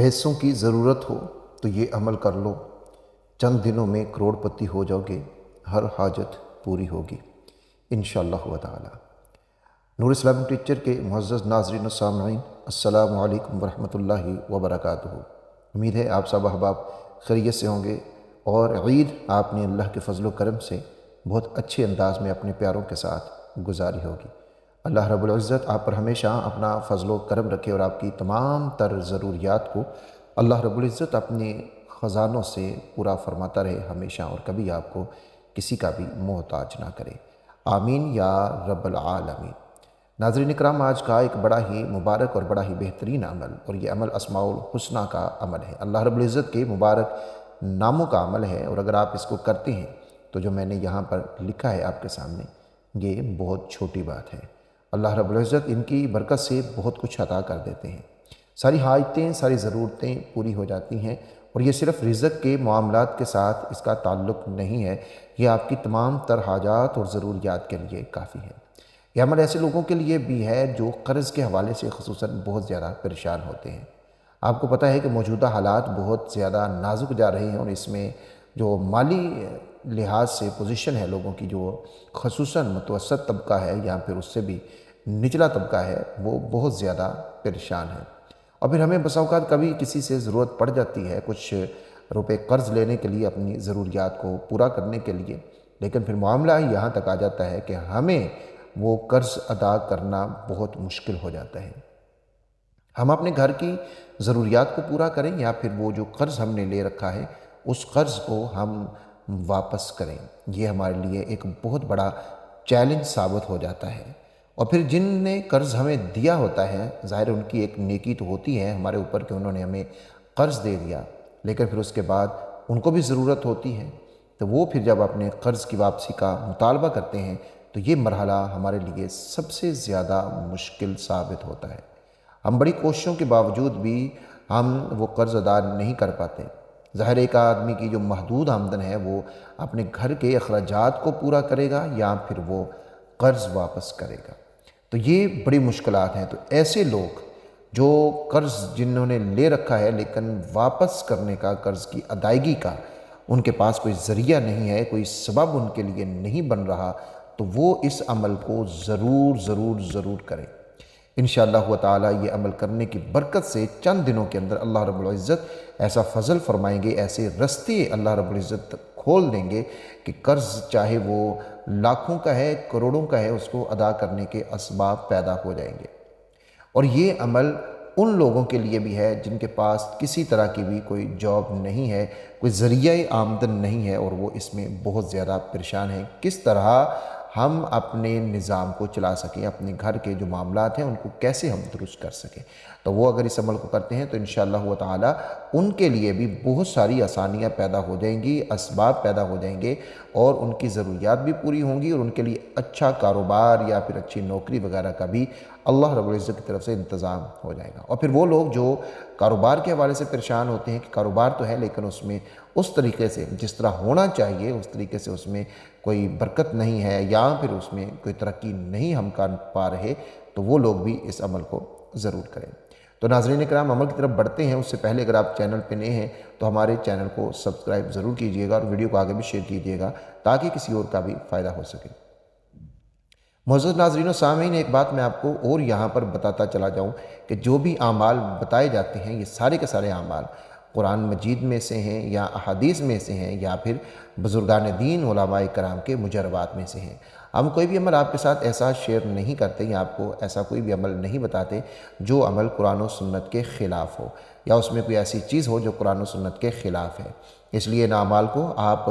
پیسوں کی ضرورت ہو تو یہ عمل کر لو، چند دنوں میں کروڑ پتی ہو جاؤ گے، ہر حاجت پوری ہوگی انشاءاللہ تعالی۔ نور اسلامک ٹیچر کے معزز ناظرین و سامعین، السلام علیکم ورحمۃ اللہ وبرکاتہ۔ امید ہے آپ سب احباب خیریت سے ہوں گے اور عید آپ نے اللہ کے فضل و کرم سے بہت اچھے انداز میں اپنے پیاروں کے ساتھ گزاری ہوگی۔ اللہ رب العزت آپ پر ہمیشہ اپنا فضل و کرم رکھے اور آپ کی تمام تر ضروریات کو اللہ رب العزت اپنے خزانوں سے پورا فرماتا رہے ہمیشہ، اور کبھی آپ کو کسی کا بھی محتاج نہ کرے، آمین یا رب العالمین۔ ناظرین اکرام، آج کا ایک بڑا ہی مبارک اور بڑا ہی بہترین عمل، اور یہ عمل اسماء الحسنہ کا عمل ہے، اللہ رب العزت کے مبارک ناموں کا عمل ہے، اور اگر آپ اس کو کرتے ہیں تو جو میں نے یہاں پر لکھا ہے آپ کے سامنے، یہ بہت چھوٹی بات ہے۔ اللہ رب العزت ان کی برکت سے بہت کچھ عطا کر دیتے ہیں، ساری حاجتیں ساری ضرورتیں پوری ہو جاتی ہیں، اور یہ صرف رزق کے معاملات کے ساتھ اس کا تعلق نہیں ہے، یہ آپ کی تمام تر حاجات اور ضروریات کے لیے کافی ہے۔ یہ عمل ایسے لوگوں کے لیے بھی ہے جو قرض کے حوالے سے خصوصاً بہت زیادہ پریشان ہوتے ہیں۔ آپ کو پتہ ہے کہ موجودہ حالات بہت زیادہ نازک جا رہے ہیں، اور اس میں جو مالی لحاظ سے پوزیشن ہے لوگوں کی، جو خصوصاً متوسط طبقہ ہے یا پھر اس سے بھی نچلا طبقہ ہے، وہ بہت زیادہ پریشان ہے۔ اور پھر ہمیں بسا اوقات کبھی کسی سے ضرورت پڑ جاتی ہے کچھ روپے قرض لینے کے لیے، اپنی ضروریات کو پورا کرنے کے لیے، لیکن پھر معاملہ یہاں تک آ جاتا ہے کہ ہمیں وہ قرض ادا کرنا بہت مشکل ہو جاتا ہے۔ ہم اپنے گھر کی ضروریات کو پورا کریں یا پھر وہ جو قرض ہم نے لے رکھا ہے اس قرض کو ہم واپس کریں، یہ ہمارے لیے ایک بہت بڑا چیلنج ثابت ہو جاتا ہے۔ اور پھر جن نے قرض ہمیں دیا ہوتا ہے، ظاہر ان کی ایک نیکی تو ہوتی ہے ہمارے اوپر کہ انہوں نے ہمیں قرض دے دیا، لیکن پھر اس کے بعد ان کو بھی ضرورت ہوتی ہے، تو وہ پھر جب اپنے قرض کی واپسی کا مطالبہ کرتے ہیں تو یہ مرحلہ ہمارے لیے سب سے زیادہ مشکل ثابت ہوتا ہے۔ ہم بڑی کوششوں کے باوجود بھی ہم وہ قرض ادا نہیں کر پاتے۔ ظاہر ایک آدمی کی جو محدود آمدن ہے وہ اپنے گھر کے اخراجات کو پورا کرے گا یا پھر وہ قرض واپس کرے گا، تو یہ بڑی مشکلات ہیں۔ تو ایسے لوگ جو قرض جنہوں نے لے رکھا ہے لیکن واپس کرنے کا، قرض کی ادائیگی کا ان کے پاس کوئی ذریعہ نہیں ہے، کوئی سبب ان کے لیے نہیں بن رہا، تو وہ اس عمل کو ضرور کریں۔ انشاءاللہ تعالی یہ عمل کرنے کی برکت سے چند دنوں کے اندر اللہ رب العزت ایسا فضل فرمائیں گے، ایسے رستے اللہ رب العزت کھول دیں گے کہ قرض چاہے وہ لاکھوں کا ہے، کروڑوں کا ہے، اس کو ادا کرنے کے اسباب پیدا ہو جائیں گے۔ اور یہ عمل ان لوگوں کے لیے بھی ہے جن کے پاس کسی طرح کی بھی کوئی جاب نہیں ہے، کوئی ذریعہ آمدن نہیں ہے، اور وہ اس میں بہت زیادہ پریشان ہیں کس طرح ہم اپنے نظام کو چلا سکیں، اپنے گھر کے جو معاملات ہیں ان کو کیسے ہم درست کر سکیں۔ تو وہ اگر اس عمل کو کرتے ہیں تو انشاءاللہ تعالی ان کے لیے بھی بہت ساری آسانیاں پیدا ہو جائیں گی، اسباب پیدا ہو جائیں گے، اور ان کی ضروریات بھی پوری ہوں گی، اور ان کے لیے اچھا کاروبار یا پھر اچھی نوکری وغیرہ کا بھی اللہ رب العزت کی طرف سے انتظام ہو جائے گا۔ اور پھر وہ لوگ جو کاروبار کے حوالے سے پریشان ہوتے ہیں کہ کاروبار تو ہے لیکن اس میں اس طریقے سے جس طرح ہونا چاہیے اس طریقے سے اس میں کوئی برکت نہیں ہے، یا پھر اس میں کوئی ترقی نہیں ہم کر پا رہے، تو وہ لوگ بھی اس عمل کو ضرور کریں۔ تو ناظرین اکرام، عمل کی طرف بڑھتے ہیں، اس سے پہلے اگر آپ چینل پہ نئے ہیں تو ہمارے چینل کو سبسکرائب ضرور کیجیے گا، اور ویڈیو کو آگے بھی شیئر کیجیے گا تاکہ کسی اور کا بھی فائدہ ہو سکے۔ معزز ناظرین و سامعین، ایک بات میں آپ کو اور یہاں پر بتاتا چلا جاؤں کہ جو بھی اعمال بتائے جاتے ہیں یہ سارے کے سارے اعمال قرآن مجید میں سے ہیں یا احادیث میں سے ہیں یا پھر بزرگان دین علماء کرام کے مجربات میں سے ہیں۔ ہم کوئی بھی عمل آپ کے ساتھ ایسا شیئر نہیں کرتے یا آپ کو ایسا کوئی بھی عمل نہیں بتاتے جو عمل قرآن و سنت کے خلاف ہو، یا اس میں کوئی ایسی چیز ہو جو قرآن و سنت کے خلاف ہے۔ اس لیے ان اعمال کو آپ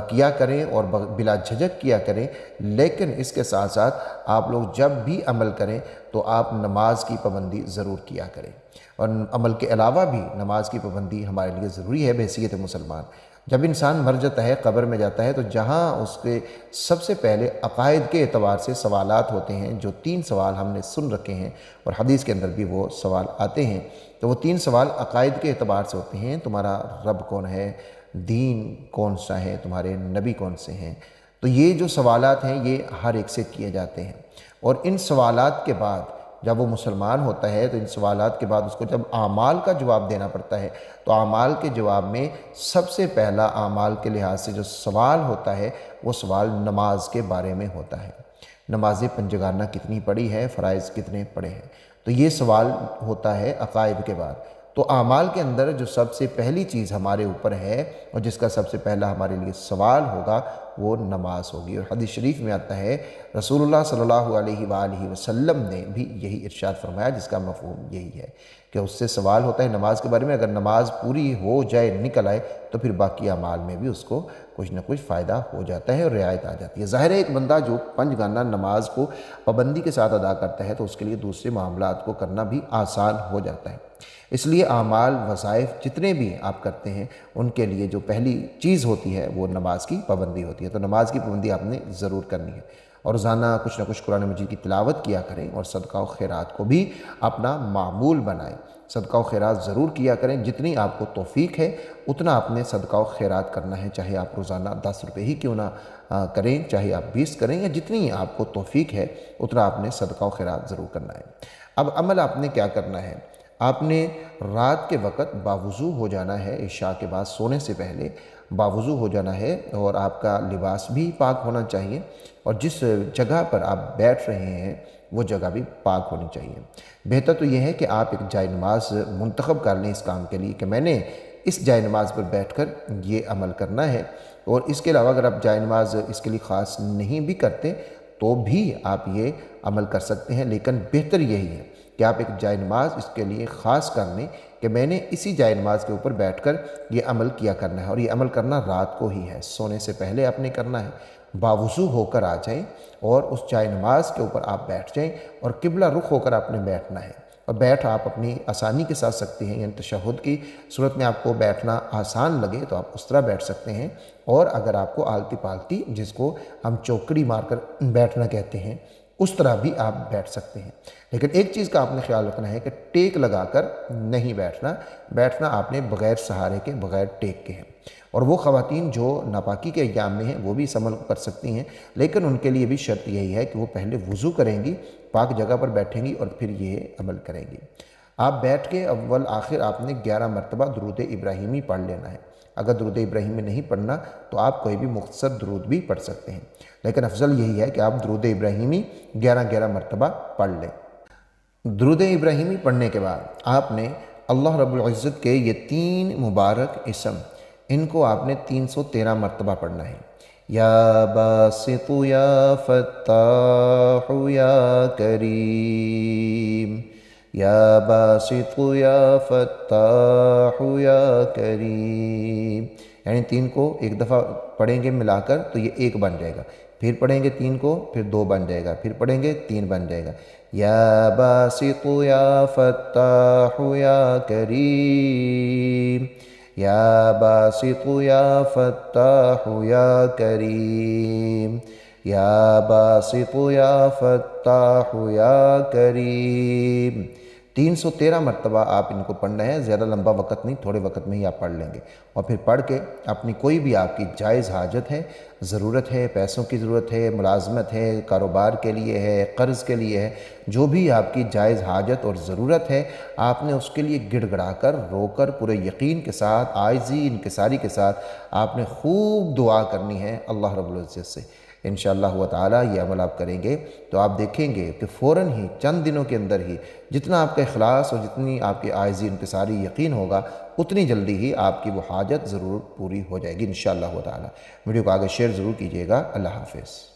کیا کریں اور بلا جھجک کیا کریں، لیکن اس کے ساتھ ساتھ آپ لوگ جب بھی عمل کریں تو آپ نماز کی پابندی ضرور کیا کریں، اور عمل کے علاوہ بھی نماز کی پابندی ہمارے لیے ضروری ہے بحیثیت مسلمان۔ جب انسان مر جاتا ہے، قبر میں جاتا ہے، تو جہاں اس کے سب سے پہلے عقائد کے اعتبار سے سوالات ہوتے ہیں، جو 3 سوال ہم نے سن رکھے ہیں اور حدیث کے اندر بھی وہ سوال آتے ہیں، تو وہ 3 سوال عقائد کے اعتبار سے ہوتے ہیں۔ تمہارا رب کون ہے، دین کون سا ہے، تمہارے نبی کون سے ہیں، تو یہ جو سوالات ہیں یہ ہر ایک سے کیے جاتے ہیں، اور ان سوالات کے بعد جب وہ مسلمان ہوتا ہے تو ان سوالات کے بعد اس کو جب اعمال کا جواب دینا پڑتا ہے تو اعمال کے جواب میں سب سے پہلا اعمال کے لحاظ سے جو سوال ہوتا ہے وہ سوال نماز کے بارے میں ہوتا ہے۔ نماز پنجگانہ کتنی پڑھی ہے، فرائض کتنے پڑھے ہیں، تو یہ سوال ہوتا ہے عقائد کے بعد۔ تو اعمال کے اندر جو سب سے پہلی چیز ہمارے اوپر ہے اور جس کا سب سے پہلا ہمارے لیے سوال ہوگا وہ نماز ہوگی، اور حدیث شریف میں آتا ہے رسول اللہ صلی اللہ علیہ وآلہ وسلم نے بھی یہی ارشاد فرمایا، جس کا مفہوم یہی ہے کہ اس سے سوال ہوتا ہے نماز کے بارے میں۔ اگر نماز پوری ہو جائے، نکل آئے، تو پھر باقی اعمال میں بھی اس کو کچھ نہ کچھ فائدہ ہو جاتا ہے اور رعایت آ جاتی ہے۔ ظاہر ہے ایک بندہ جو پنجگانہ نماز کو پابندی کے ساتھ ادا کرتا ہے تو اس کے لیے دوسرے معاملات کو کرنا بھی آسان ہو جاتا ہے۔ اس لیے اعمال، وظائف جتنے بھی آپ کرتے ہیں ان کے لیے جو پہلی چیز ہوتی ہے وہ نماز کی پابندی ہوتی ہے۔ تو نماز کی پابندی آپ نے ضرور کرنی ہے، اور روزانہ کچھ نہ کچھ قرآن مجید کی تلاوت کیا کریں، اور صدقہ و خیرات کو بھی اپنا معمول بنائیں۔ صدقہ و خیرات ضرور کیا کریں، جتنی آپ کو توفیق ہے اتنا آپ نے صدقہ و خیرات کرنا ہے، چاہے آپ روزانہ 10 روپے ہی کیوں نہ کریں، چاہے آپ 20 کریں، یا جتنی آپ کو توفیق ہے اتنا آپ نے صدقہ و خیرات ضرور کرنا ہے۔ اب عمل آپ نے کیا کرنا ہے؟ آپ نے رات کے وقت باوضو ہو جانا ہے، عشاء کے بعد سونے سے پہلے باوضو ہو جانا ہے، اور آپ کا لباس بھی پاک ہونا چاہیے، اور جس جگہ پر آپ بیٹھ رہے ہیں وہ جگہ بھی پاک ہونی چاہیے۔ بہتر تو یہ ہے کہ آپ ایک جائے نماز منتخب کر لیں اس کام کے لیے کہ میں نے اس جائے نماز پر بیٹھ کر یہ عمل کرنا ہے، اور اس کے علاوہ اگر آپ جائے نماز اس کے لیے خاص نہیں بھی کرتے تو بھی آپ یہ عمل کر سکتے ہیں، لیکن بہتر یہی ہے کہ آپ ایک جائے نماز اس کے لیے خاص کر لیں کہ میں نے اسی جائے نماز کے اوپر بیٹھ کر یہ عمل کیا کرنا ہے، اور یہ عمل کرنا رات کو ہی ہے، سونے سے پہلے آپ نے کرنا ہے۔ باوضو ہو کر آ جائیں اور اس جائے نماز کے اوپر آپ بیٹھ جائیں، اور قبلہ رخ ہو کر آپ نے بیٹھنا ہے، اور بیٹھ آپ اپنی آسانی کے ساتھ سکتے ہیں، یعنی تشہد کی صورت میں آپ کو بیٹھنا آسان لگے تو آپ اس طرح بیٹھ سکتے ہیں، اور اگر آپ کو آلتی پالتی، جس کو ہم چوکڑی مار کر بیٹھنا کہتے ہیں، اس طرح بھی آپ بیٹھ سکتے ہیں۔ لیکن ایک چیز کا آپ نے خیال رکھنا ہے کہ ٹیک لگا کر نہیں بیٹھنا آپ نے بغیر سہارے کے، بغیر ٹیک کے ہیں۔ اور وہ خواتین جو ناپاکی کے ایام میں ہیں وہ بھی اس عمل کو کر سکتی ہیں، لیکن ان کے لیے بھی شرط یہی ہے کہ وہ پہلے وضو کریں گی، پاک جگہ پر بیٹھیں گی، اور پھر یہ عمل کریں گی۔ آپ بیٹھ کے اول آخر آپ نے 11 مرتبہ درود ابراہیمی پڑھ لینا ہے۔ اگر درود ابراہیمی نہیں پڑھنا تو آپ کوئی بھی مختصر درود بھی پڑھ سکتے ہیں، لیکن افضل یہی ہے کہ آپ درود ابراہیمی 11 مرتبہ پڑھ لیں۔ درود ابراہیمی پڑھنے کے بعد آپ نے اللہ رب العزت کے یہ 3 مبارک اسم، ان کو آپ نے 313 مرتبہ پڑھنا ہے۔ یا باسط یا فتاح یا کریم، یا باسط یا فتاح یا کریم، یعنی 3 کو ایک دفعہ پڑھیں گے ملا کر تو یہ 1 بن جائے گا، پھر پڑھیں گے 3 کو، پھر 2 بن جائے گا، پھر پڑھیں گے 3 بن جائے گا۔ یا باسط یا فتاح یا کریم، یا باسط یا فتاح یا کریم، یا باسط یا فتاح یا کریم۔ 313 مرتبہ آپ ان کو پڑھنا ہے، زیادہ لمبا وقت نہیں، تھوڑے وقت میں ہی آپ پڑھ لیں گے، اور پھر پڑھ کے اپنی کوئی بھی آپ کی جائز حاجت ہے، ضرورت ہے، پیسوں کی ضرورت ہے، ملازمت ہے، کاروبار کے لیے ہے، قرض کے لیے ہے، جو بھی آپ کی جائز حاجت اور ضرورت ہے، آپ نے اس کے لیے گڑ گڑا کر، رو کر، پورے یقین کے ساتھ، عاجزی انکساری کے ساتھ آپ نے خوب دعا کرنی ہے اللہ رب العزت سے۔ انشاءاللہ تعالی یہ عمل آپ کریں گے تو آپ دیکھیں گے کہ فوراً ہی چند دنوں کے اندر ہی جتنا آپ کا اخلاص اور جتنی آپ کی عاجزی انکساری یقین ہوگا، اتنی جلدی ہی آپ کی وہ حاجت ضرور پوری ہو جائے گی انشاءاللہ تعالی۔ ویڈیو کو آگے شیئر ضرور کیجیے گا۔ اللہ حافظ۔